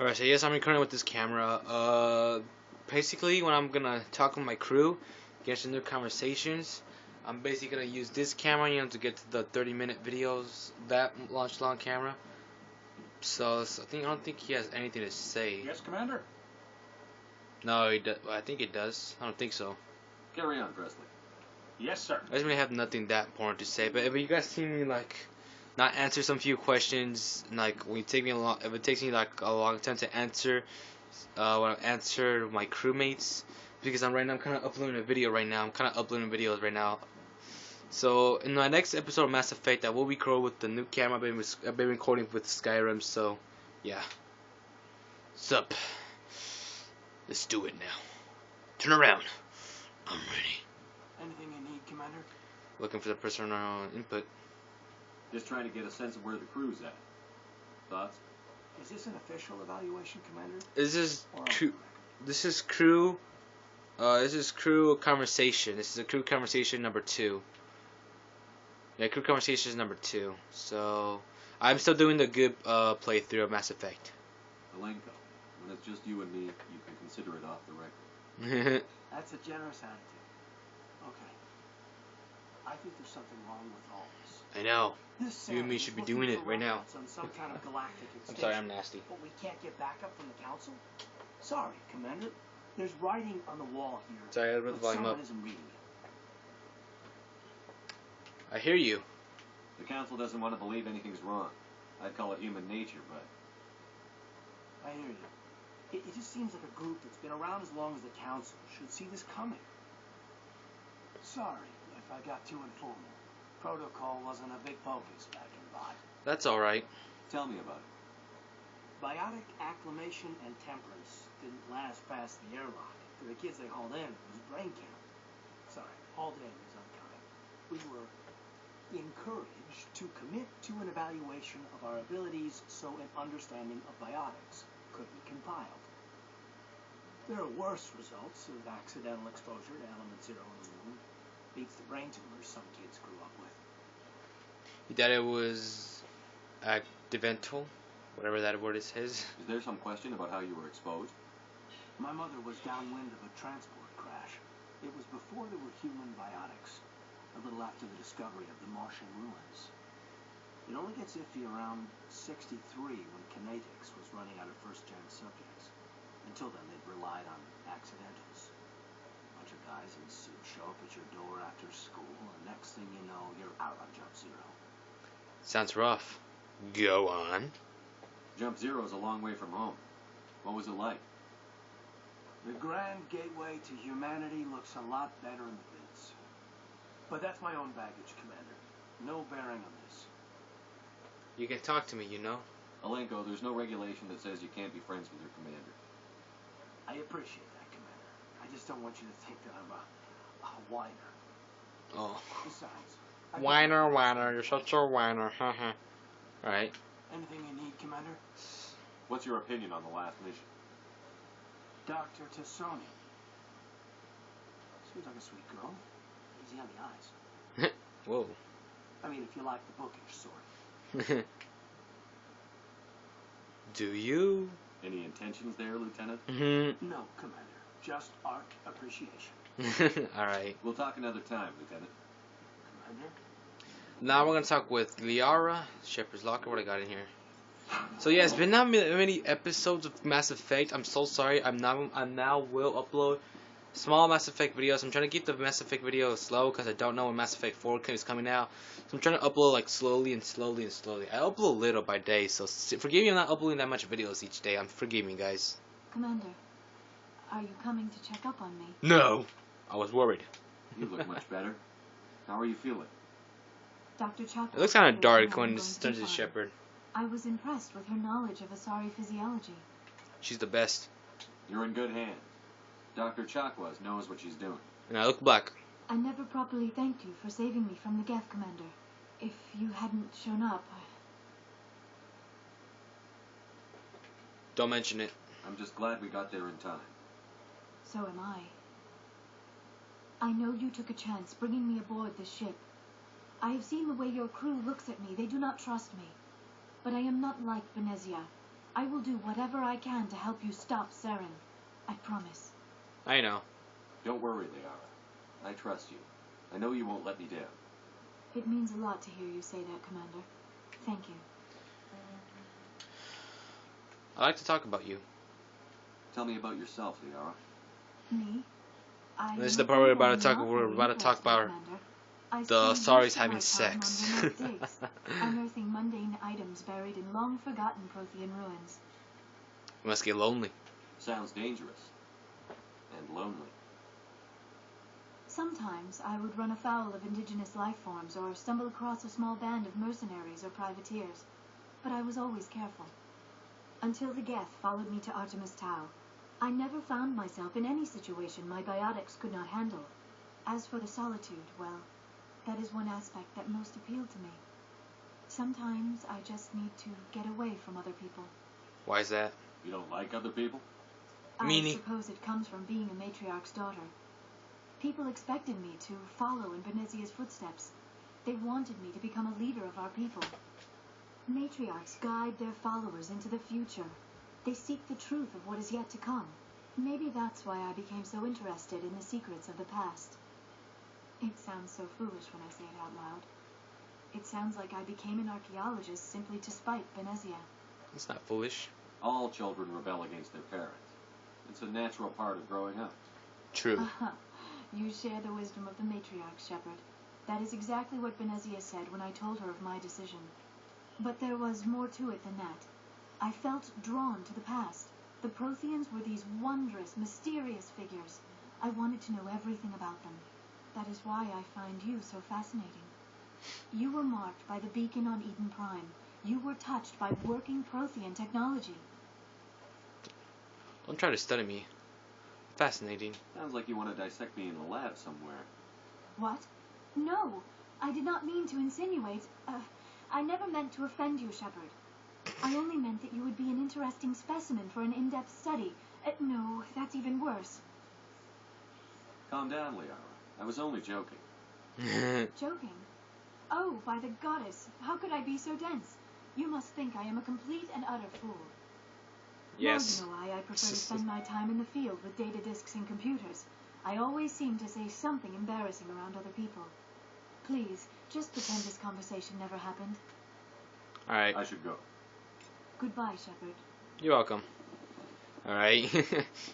Alright, so yes, I'm recording with this camera. Basically, when I'm gonna talk with my crew, get some new conversations, I'm basically gonna use this camera, to get to the 30-minute videos, that long camera. So I don't think he has anything to say. Yes, Commander? No, he does. I think it does. I don't think so. Carry on, Presley. Yes, sir. I just may have nothing that important to say, but if you guys see me not answer some few questions, when it takes me if it takes me a long time to answer, when I answer my crewmates, because I'm kind of uploading a video right now. I'm kind of uploading videos right now. So in my next episode of Mass Effect, I will record with the new camera. I've been recording with Skyrim, so yeah. Sup? Let's do it now. Turn around. I'm ready. Anything you need, Commander? Looking for the personal input. Just trying to get a sense of where the crew's at. Thoughts? Is this an official evaluation, Commander? This is crew conversation. This is a crew conversation number 2. Yeah, crew conversation is number 2. So I'm still doing the good playthrough of Mass Effect. Alenko, when it's just you and me, you can consider it off the record. That's a generous attitude. Okay. I think there's something wrong with all this. I know. This You and me should be doing it right now. On some kind of galactic I'm sorry, I'm nasty. But we can't get backup from the Council? Sorry, Commander. There's writing on the wall here. Sorry, I put the volume up. Isn't reading it. I hear you. The Council doesn't want to believe anything's wrong. I'd call it human nature, but... I hear you. It just seems like a group that's been around as long as the Council should see this coming. Sorry if I got too informal. Protocol wasn't a big focus back in Bot. That's alright. Tell me about it. Biotic acclimation and temperance didn't last past the airlock. For the kids they hauled in, it was brain count. Sorry, hauled in was unkind. We were encouraged to commit to an evaluation of our abilities so an understanding of biotics could be compiled. There are worse results of accidental exposure to element 0 in the moon. Beats the brain tumors some kids grew up with. You thought it was accidental? Whatever that word is. Is there some question about how you were exposed? My mother was downwind of a transport crash. It was before there were human biotics. A little after the discovery of the Martian ruins. It only gets iffy around 63 when Kinetics was running out of first-gen subjects. Until then, they'd relied on accidentals. A bunch of guys in suits show up at your door after school, and next thing you know, you're out on Jump Zero. Sounds rough. Go on. Jump Zero is a long way from home. What was it like? The grand gateway to humanity looks a lot better in the vids. But that's my own baggage, Commander. No bearing on this. You can talk to me, Alenko, there's no regulation that says you can't be friends with your commander. I appreciate that, Commander. I just don't want you to think that I'm a whiner. Oh. Besides... Whiner, you're such a whiner. Haha. Alright. Anything you need, Commander? What's your opinion on the last mission? Dr. Tassoni. Seems like a sweet girl. Easy on the eyes. Whoa. I mean, if you like the bookish sort. Do you? Any intentions there, Lieutenant? No, Commander. Just art appreciation. Alright. We'll talk another time, Lieutenant. Commander? Now we're gonna talk with Liara, Shepard's Locker. What I got in here? So yeah, it's been not many episodes of Mass Effect. I'm so sorry. I now will upload small Mass Effect videos. I'm trying to keep the Mass Effect videos slow because I don't know when Mass Effect 4 is coming out. So I'm trying to upload slowly and slowly and slowly. I upload little by day, so forgive me I'm not uploading that much videos each day. Forgive me, guys. Commander, are you coming to check up on me? No. I was worried. You look much better. How are you feeling? Dr. Chuck. It looks kind of dark when it's turns to Shepard. I was impressed with her knowledge of Asari physiology. She's the best. You're in good hands. Dr. Chakwas knows what she's doing. And I look black. I never properly thanked you for saving me from the Geth, Commander. If you hadn't shown up, Don't mention it. I'm just glad we got there in time. So am I. I know you took a chance bringing me aboard this ship. I have seen the way your crew looks at me. They do not trust me. But I am not like Venezia. I will do whatever I can to help you stop Saren. I promise. I know. Don't worry, Liara. I trust you. I know you won't let me down. It means a lot to hear you say that, Commander. Thank you. I like to talk about you. Tell me about yourself, Liara. Me? This is the part we're about to talk. We're about to talk about the Saris having sex. Unearthing mundane items buried in long-forgotten Prothean ruins. You must get lonely. Sounds dangerous. And lonely. Sometimes I would run afoul of indigenous life forms or stumble across a small band of mercenaries or privateers, but I was always careful. Until the Geth followed me to Artemis Tau, I never found myself in any situation my biotics could not handle. As for the solitude, well, that is one aspect that most appealed to me. Sometimes I just need to get away from other people. Why is that? You don't like other people? I suppose it comes from being a matriarch's daughter. People expected me to follow in Benezia's footsteps. They wanted me to become a leader of our people. Matriarchs guide their followers into the future. They seek the truth of what is yet to come. Maybe that's why I became so interested in the secrets of the past. It sounds so foolish when I say it out loud. It sounds like I became an archaeologist simply to spite Benezia. It's not foolish. All children rebel against their parents. It's a natural part of growing up. True. You share the wisdom of the matriarch, Shepard. That is exactly what Benezia said when I told her of my decision. But there was more to it than that. I felt drawn to the past. The Protheans were these wondrous, mysterious figures. I wanted to know everything about them. That is why I find you so fascinating. You were marked by the beacon on Eden Prime. You were touched by working Prothean technology. Don't try to study me. Fascinating. Sounds like you want to dissect me in a lab somewhere. What? No, I did not mean to insinuate. I never meant to offend you, Shepard. I only meant that you would be an interesting specimen for an in-depth study. No, that's even worse. Calm down, Liara. I was only joking. Joking? Oh, by the goddess, how could I be so dense? You must think I am a complete and utter fool. Yes. Now you know why I prefer to spend my time in the field with data disks and computers. I always seem to say something embarrassing around other people. Please, just pretend this conversation never happened. Alright. I should go. Goodbye, Shepard. You're welcome. Alright.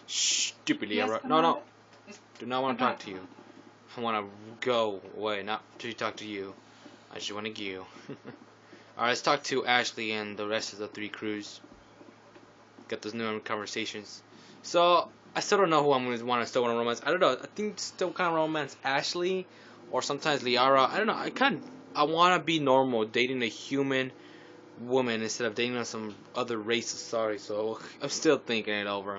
Stupid Liara. Yes, No. Do not want to talk to you. I want to go away, not to talk to you. I just want to go. Alright, let's talk to Ashley and the rest of the three crews. Get those new conversations. So, I still don't know who I'm going to want to still want to romance. I don't know. I think still kind of romance Ashley or sometimes Liara. I don't know. I want to be normal, dating a human woman instead of dating some other race. Sorry, so I'm still thinking it over.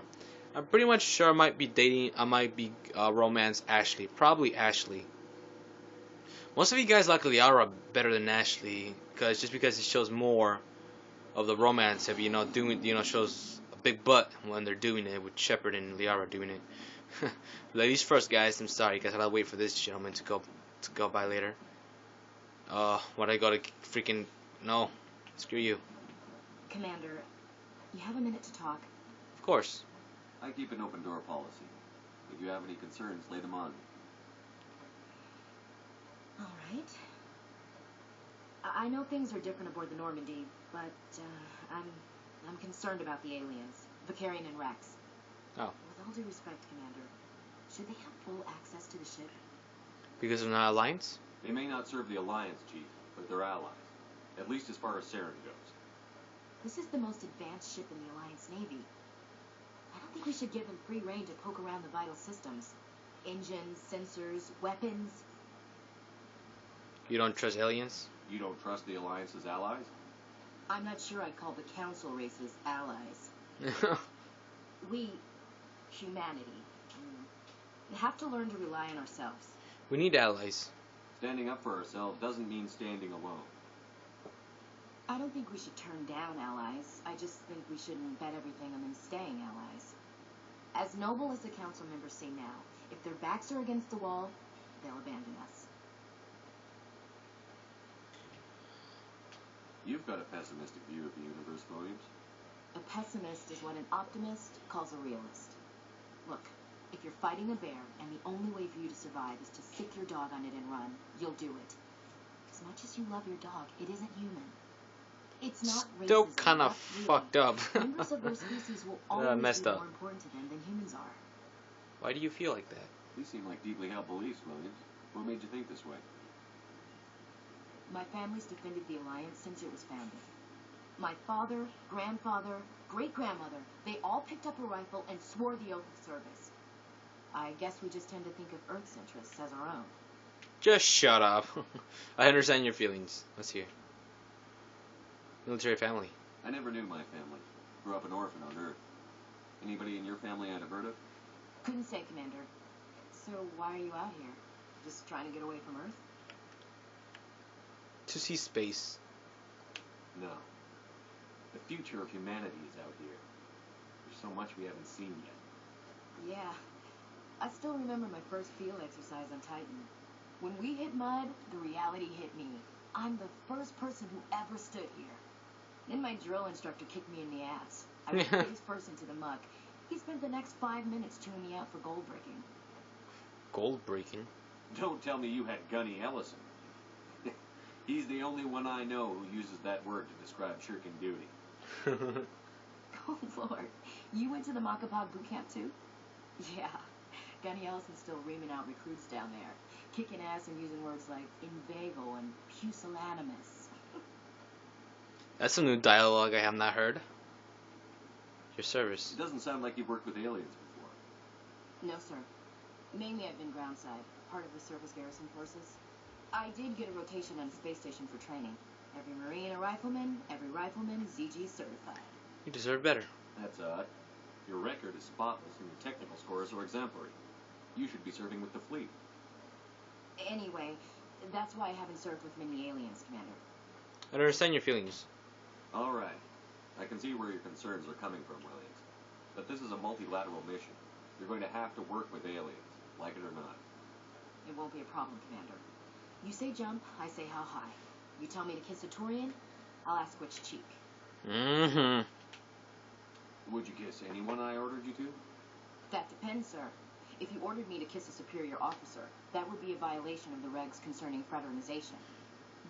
I'm pretty much sure I might be romance Ashley. Probably Ashley. Most of you guys like Liara better than Ashley, because it shows more of the romance of shows a big butt when they're doing it with Shepard and Liara doing it. Ladies first, guys. I'm sorry, you guys gotta wait for this gentleman to go by later. What I gotta freaking no, screw you. Commander, you have a minute to talk? Of course. I keep an open door policy. If you have any concerns, lay them on me. All right. I know things are different aboard the Normandy, but I'm concerned about the aliens, Vicarian and Rex. Oh. With all due respect, Commander, should they have full access to the ship? Because of an alliance? They may not serve the Alliance, Chief, but they're allies. At least as far as Saren goes. This is the most advanced ship in the Alliance Navy. I don't think we should give them free rein to poke around the vital systems. Engines, sensors, weapons. You don't trust aliens? You don't trust the Alliance's allies? I'm not sure I'd call the Council races allies. We, humanity, have to learn to rely on ourselves. We need allies. Standing up for ourselves doesn't mean standing alone. I don't think we should turn down allies. I just think we shouldn't bet everything on them staying allies. As noble as the Council members say now, if their backs are against the wall, they'll abandon us. You've got a pessimistic view of the universe, Williams. A pessimist is what an optimist calls a realist. Look, if you're fighting a bear and the only way for you to survive is to sick your dog on it and run, you'll do it. As much as you love your dog, it isn't human. It's not Still racism. kind of That's really- fucked up. Members of their species will always messed be up. more important to them than humans are. Why do you feel like that? These seem like deeply held beliefs, Williams. What made you think this way? My family's defended the Alliance since it was founded. My father, grandfather, great-grandmother, they all picked up a rifle and swore the oath of service. I guess we just tend to think of Earth's interests as our own. Just shut up. I understand your feelings. Let's hear. Military family. I never knew my family. Grew up an orphan on Earth. Anybody in your family I'd have heard of? Couldn't say, Commander. So why are you out here? Just trying to get away from Earth? To see space. No. The future of humanity is out here. There's so much we haven't seen yet. Yeah. I still remember my first field exercise on Titan. When we hit mud, the reality hit me. I'm the first person who ever stood here. Then my drill instructor kicked me in the ass. I was face first into the muck. He spent the next 5 minutes chewing me out for gold breaking. Gold breaking? Don't tell me you had Gunny Ellison. He's the only one I know who uses that word to describe shirking duty. Oh, Lord. You went to the Macapag boot camp, too? Yeah. Gunny Ellison's still reaming out recruits down there. Kicking ass and using words like inveigle and pusillanimous. That's some new dialogue I have not heard. Your service. It doesn't sound like you've worked with aliens before. No, sir. Mainly I've been groundside, part of the surface garrison forces. I did get a rotation on a space station for training. Every Marine a rifleman, every rifleman ZG certified. You deserve better. That's odd. Your record is spotless and your technical scores are exemplary. You should be serving with the fleet. Anyway, that's why I haven't served with many aliens, Commander. I understand your feelings. All right. I can see where your concerns are coming from, Williams. But this is a multilateral mission. You're going to have to work with aliens, like it or not. It won't be a problem, Commander. You say jump, I say how high. You tell me to kiss a Turian, I'll ask which cheek. Mm-hmm. Would you kiss anyone I ordered you to? That depends, sir. If you ordered me to kiss a superior officer, that would be a violation of the regs concerning fraternization.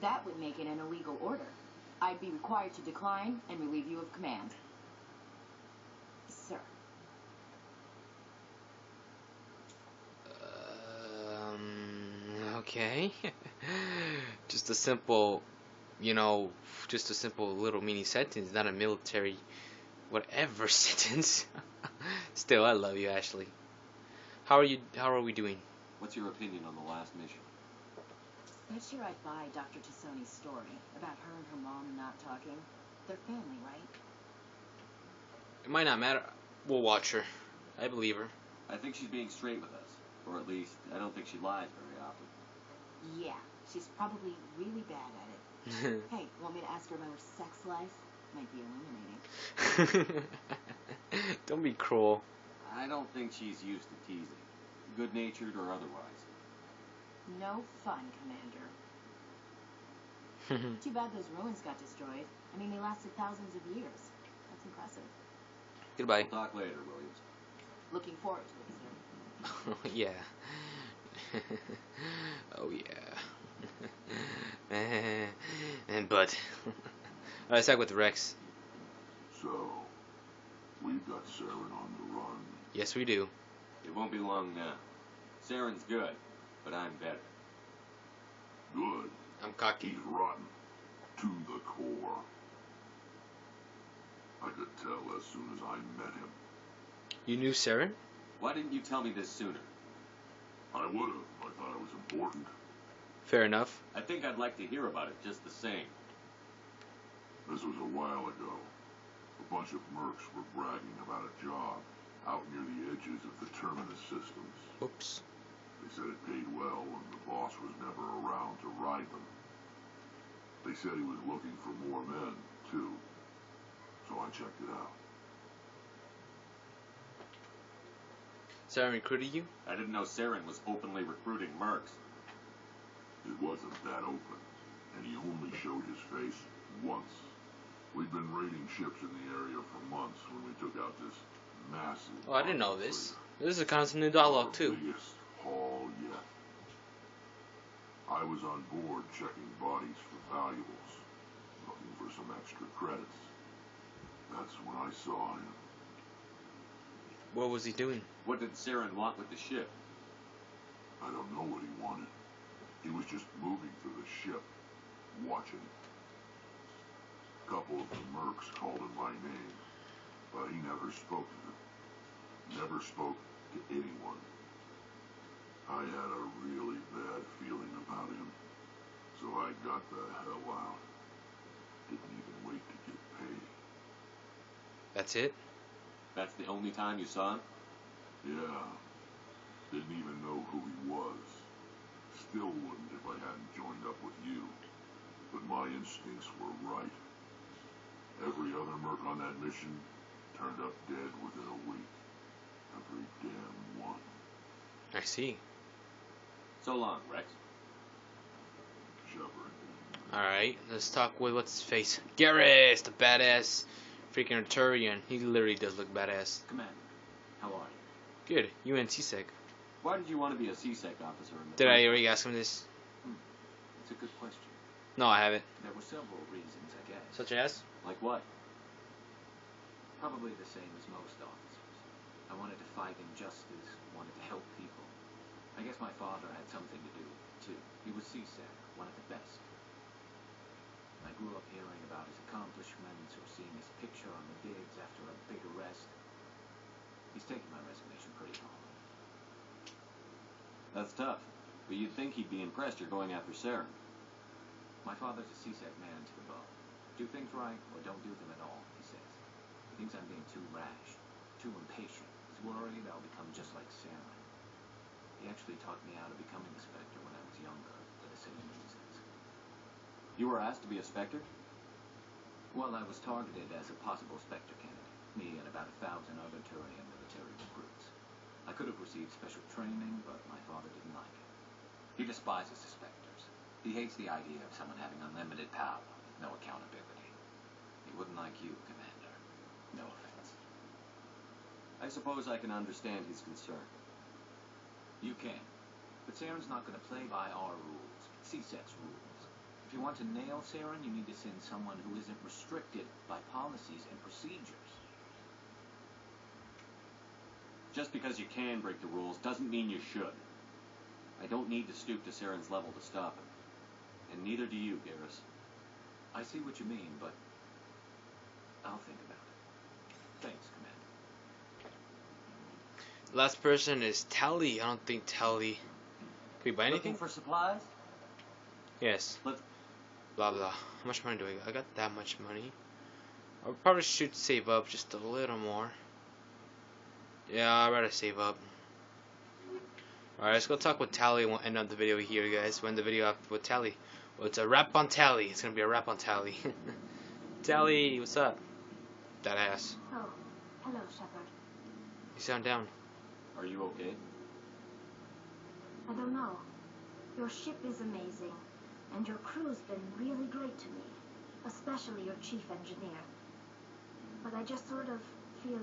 That would make it an illegal order. I'd be required to decline and relieve you of command. Sir. Okay. Just a simple, just a simple little mini sentence, not a military whatever sentence. Still, I love you, Ashley. How are we doing? What's your opinion on the last mission? Not sure I'd buy Dr. Tassoni's story about her and her mom not talking. They're family, right? It might not matter. We'll watch her. I believe her. I think she's being straight with us. Or at least, I don't think she lies very often. Yeah, she's probably really bad at it. Hey, want me to ask her about her sex life? Might be illuminating. Don't be cruel. I don't think she's used to teasing. Good-natured or otherwise. No fun, Commander. Too bad those ruins got destroyed. I mean, they lasted thousands of years. That's impressive. Goodbye. We'll talk later, Williams. Looking forward to it, sir. Oh, yeah. Oh, yeah. But let's talk with Rex. So, we've got Saren on the run. Yes, we do. It won't be long now. Saren's good, but I'm better. Good. I'm cocky. He's rotten. To the core. I could tell as soon as I met him. You knew Saren? Why didn't you tell me this sooner? I would've. I thought it was important. Fair enough. I think I'd like to hear about it just the same. This was a while ago. A bunch of mercs were bragging about a job out near the edges of the terminus systems. Oops. They said it paid well and the boss was never around to ride them. They said he was looking for more men, too. So I checked it out. Saren recruited you? I didn't know Saren was openly recruiting mercs. It wasn't that open, and he only showed his face once. We'd been raiding ships in the area for months massive. Oh, I didn't know this. This is kind of some new dialogue too. Biggest haul yet. I was on board checking bodies for valuables, looking for some extra credits. That's when I saw him. What was he doing? What did Saren want with the ship? I don't know what he wanted. He was just moving through the ship, watching. A couple of the mercs called him by name, but he never spoke to them. Never spoke to anyone. I had a really bad feeling about him, so I got the hell out. Didn't even wait to get paid. That's it? That's the only time you saw him? Yeah. Didn't even know who he was. Still wouldn't if I hadn't joined up with you. But my instincts were right. Every other merc on that mission turned up dead within a week. Every damn one. I see. So long, Rex. Shepard. Alright, let's talk with what's his face. Garrus, the badass freaking Arturian. He literally does look badass. Commander, how are you? Good. You in CSEC. Why did you want to be a CSEC officer in the Did I first already ask him this? It's a good question. No, I haven't. There were several reasons, I guess. Such as? Like what? Probably the same as most officers. I wanted to fight injustice, wanted to help people. I guess my father had something to do, too. He was CSEC, one of the best. I grew up hearing about his accomplishments or seeing his picture on the digs after a big arrest. He's taken my resignation pretty hard. That's tough. But you'd think he'd be impressed you're going after Saren. My father's a CSEC man to the bone. Do things right or don't do them at all, he says. He thinks I'm being too rash, too impatient. He's worried I'll become just like Saren. He actually talked me out of becoming a Spectre when I was younger, for the same reasons. You were asked to be a Spectre? Well, I was targeted as a possible Spectre candidate. Me and about 1,000 other Turian military recruits. I could have received special training, but my father didn't like it. He despises the Spectres. He hates the idea of someone having unlimited power with no accountability. He wouldn't like you, Commander. No offense. I suppose I can understand his concern. You can. But Saren's not going to play by our rules, CSEC's rules. If you want to nail Saren, you need to send someone who isn't restricted by policies and procedures. Just because you can break the rules doesn't mean you should. I don't need to stoop to Saren's level to stop him. And neither do you, Garrus. I see what you mean, but I'll think about it. Thanks, Commander. Last person is Tally. I don't think Tally. Can we buy anything? Looking for supplies? Yes. Let's... Blah blah. How much money do I got? I got that much money. I probably should save up just a little more. Yeah, I'd rather save up. Alright, let's go talk with Tally and we'll end up the video here, guys. We'll end the video up with Tally. Well, it's a wrap on Tally. It's gonna be a wrap on Tally. Tally, what's up? That ass. Oh, hello, Shepard. You sound down. Are you okay? I don't know. Your ship is amazing, and your crew's been really great to me, especially your chief engineer. But I just sort of feel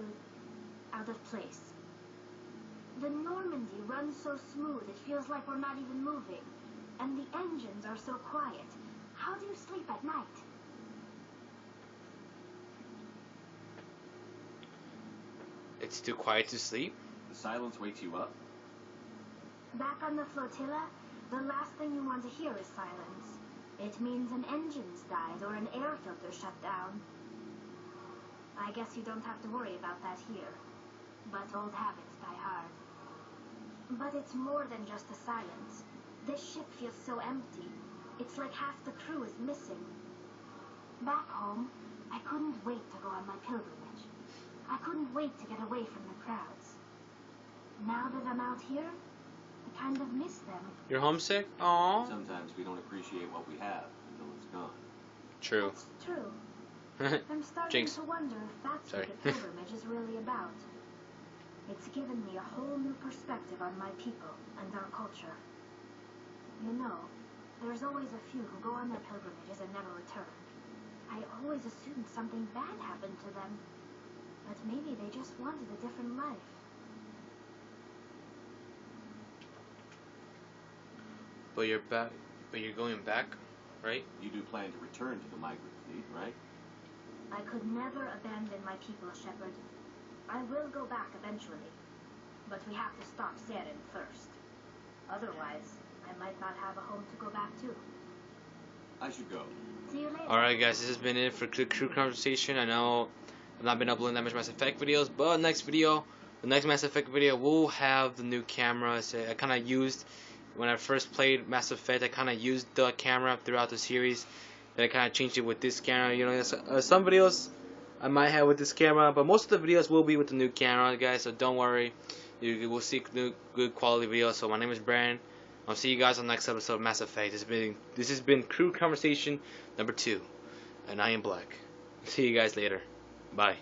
out of place. The Normandy runs so smooth, it feels like we're not even moving. And the engines are so quiet. How do you sleep at night? It's too quiet to sleep? The silence wakes you up? Back on the flotilla, the last thing you want to hear is silence. It means an engine's died or an air filter shut down. I guess you don't have to worry about that here. But old habits die hard. But it's more than just the silence. This ship feels so empty. It's like half the crew is missing. Back home, I couldn't wait to go on my pilgrimage. I couldn't wait to get away from the crowds. Now that I'm out here, I kind of miss them. You're homesick? Aww. Sometimes we don't appreciate what we have until it's gone. True. That's true. I'm starting Jinx. to wonder if that's Sorry. what the pilgrimage is really about. It's given me a whole new perspective on my people and our culture. You know, there's always a few who go on their pilgrimages and never return. I always assumed something bad happened to them. But Maybe they just wanted a different life. But you're back. But you're going back, right? You do plan to return to the migrant fleet, right? I could never abandon my people, Shepard. I will go back eventually. But we have to stop Saren first. Otherwise, I might not have a home to go back to. I should go. See you later. Alright guys, this has been it for Quick Crew Conversation. I know I've not been uploading that much Mass Effect videos, but the next Mass Effect video will have the new camera. So I kind of used, when I first played Mass Effect, I kind of used the camera throughout the series. Then I kind of changed it with this camera. You know, some videos I might have with this camera, but most of the videos will be with the new camera, guys. So don't worry, you will see good quality videos. So my name is Bryan. I'll see you guys on the next episode of Mass Effect. This has been Crew Conversation number 2, and I am Black. See you guys later. Bye.